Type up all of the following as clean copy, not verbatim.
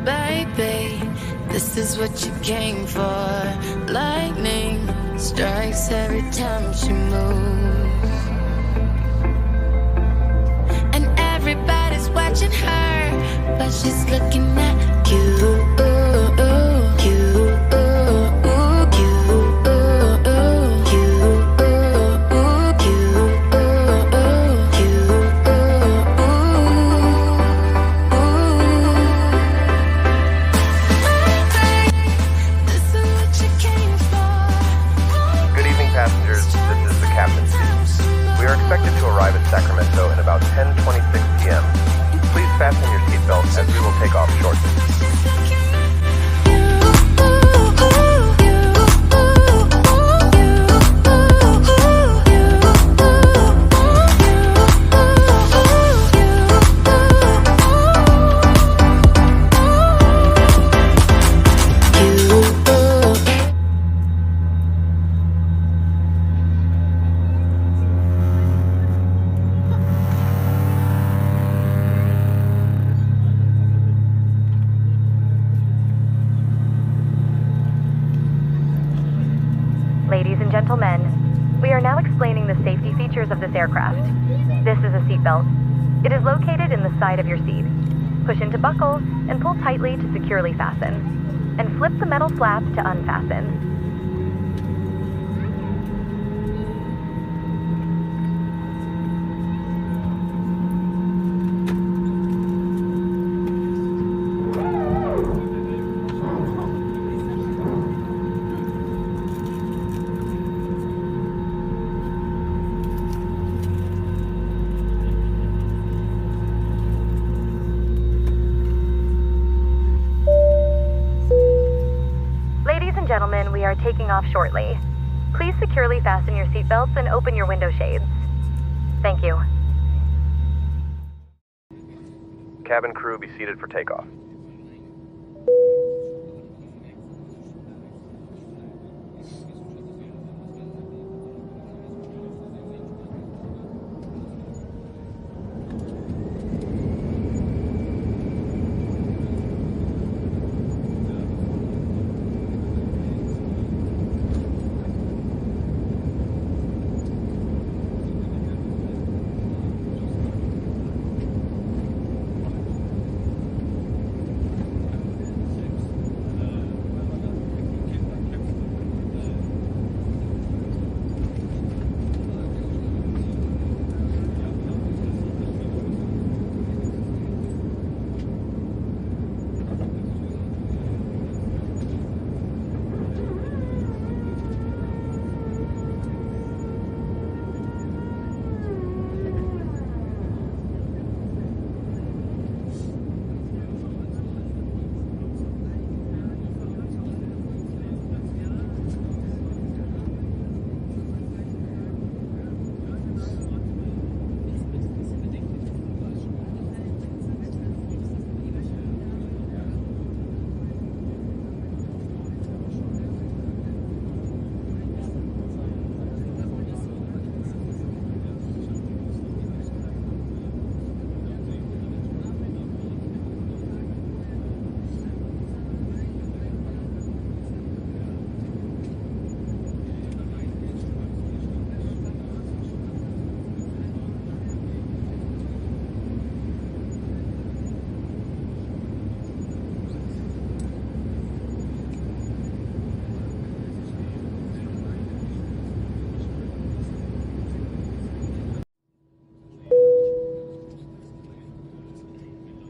Baby, this is what you came for. Lightning strikes every time she moves, and everybody's watching her, but she's looking at you. Expected to arrive at Sacramento in about 10:26 p.m. Please fasten your seatbelt as we will take off shortly. Ladies and gentlemen, we are now explaining the safety features of this aircraft. This is a seatbelt. It is located in the side of your seat. Push into buckles and pull tightly to securely fasten. And flip the metal flap to unfasten. Gentlemen, we are taking off shortly. Please securely fasten your seatbelts and open your window shades. Thank you. Cabin crew, be seated for takeoff.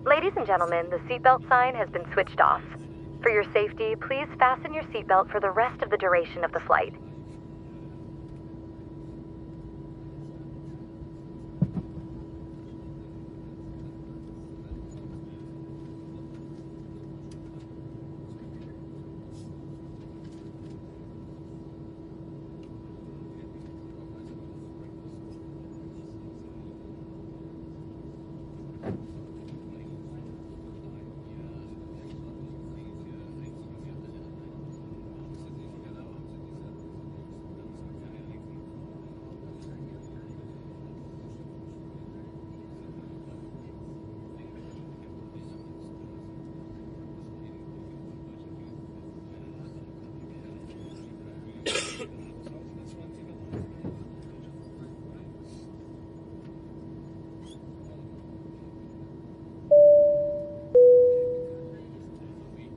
Ladies and gentlemen, the seatbelt sign has been switched off. For your safety, please fasten your seatbelt for the rest of the duration of the flight.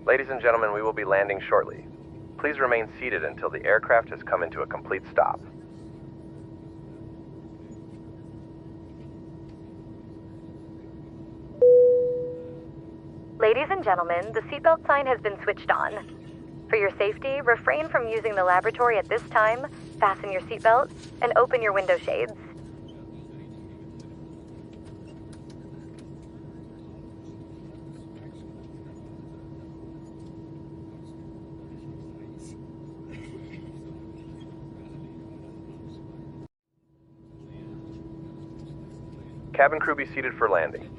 Ladies and gentlemen, we will be landing shortly. Please remain seated until the aircraft has come into a complete stop. Ladies and gentlemen, the seatbelt sign has been switched on. For your safety, refrain from using the laboratory at this time, fasten your seatbelt, and open your window shades. Cabin crew be seated for landing.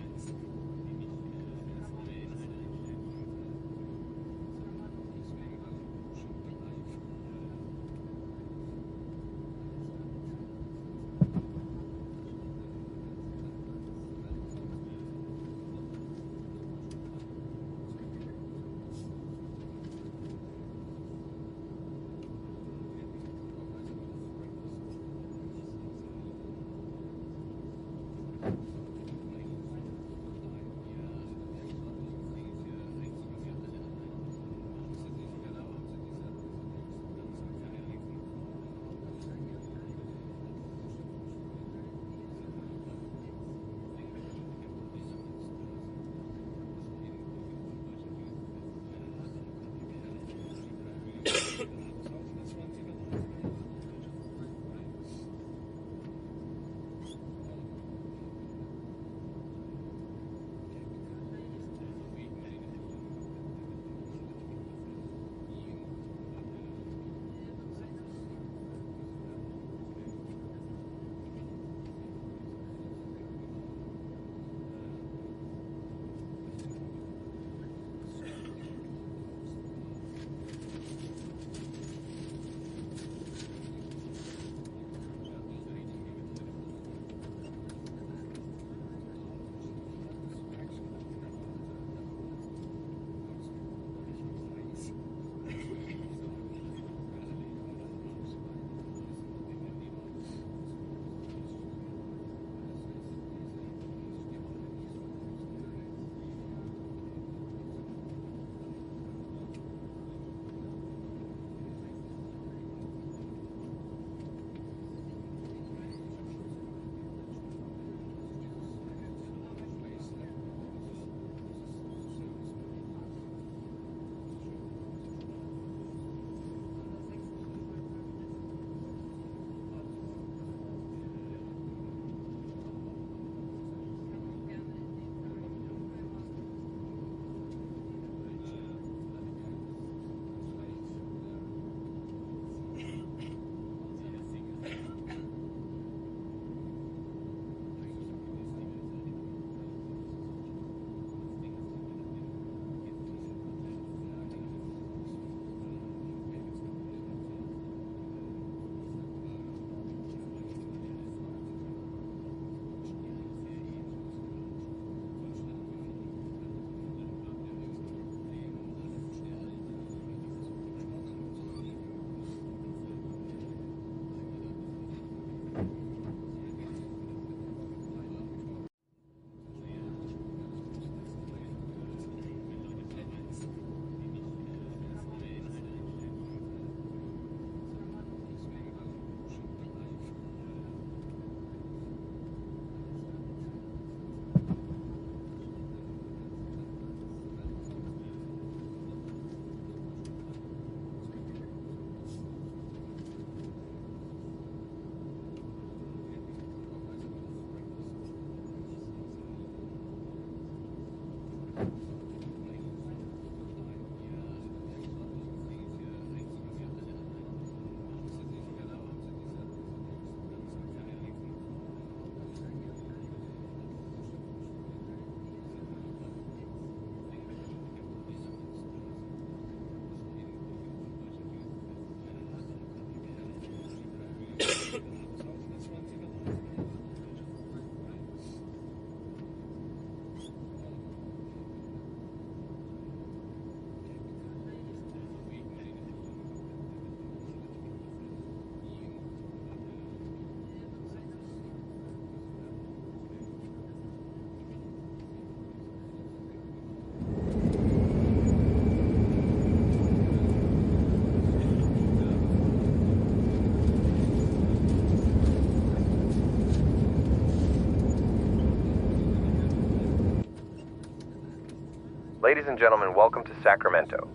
Ladies and gentlemen, welcome to Sacramento.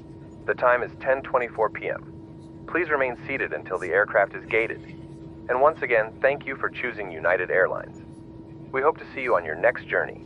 The time is 10:24 p.m. Please remain seated until the aircraft is gated. And once again, thank you for choosing United Airlines. We hope to see you on your next journey.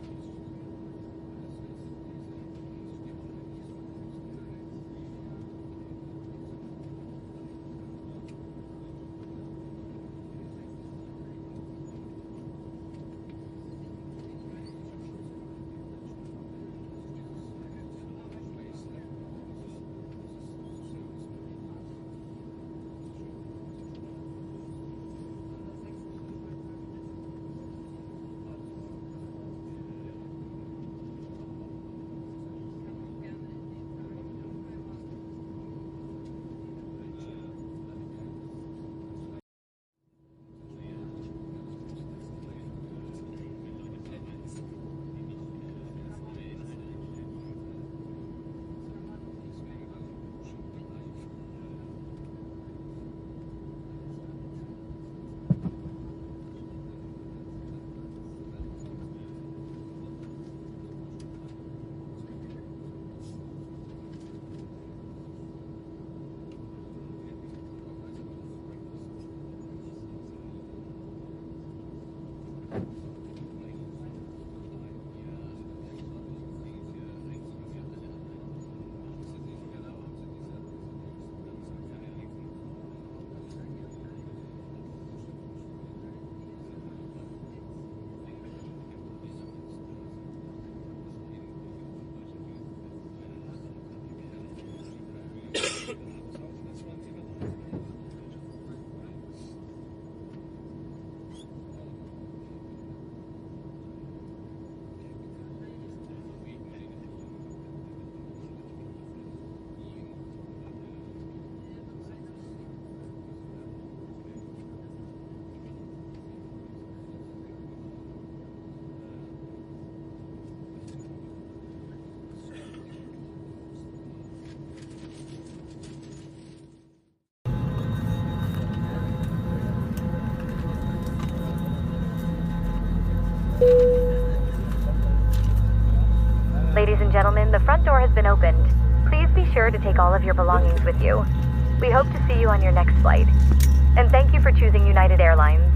Ladies and gentlemen, the front door has been opened. Please be sure to take all of your belongings with you. We hope to see you on your next flight. And thank you for choosing United Airlines.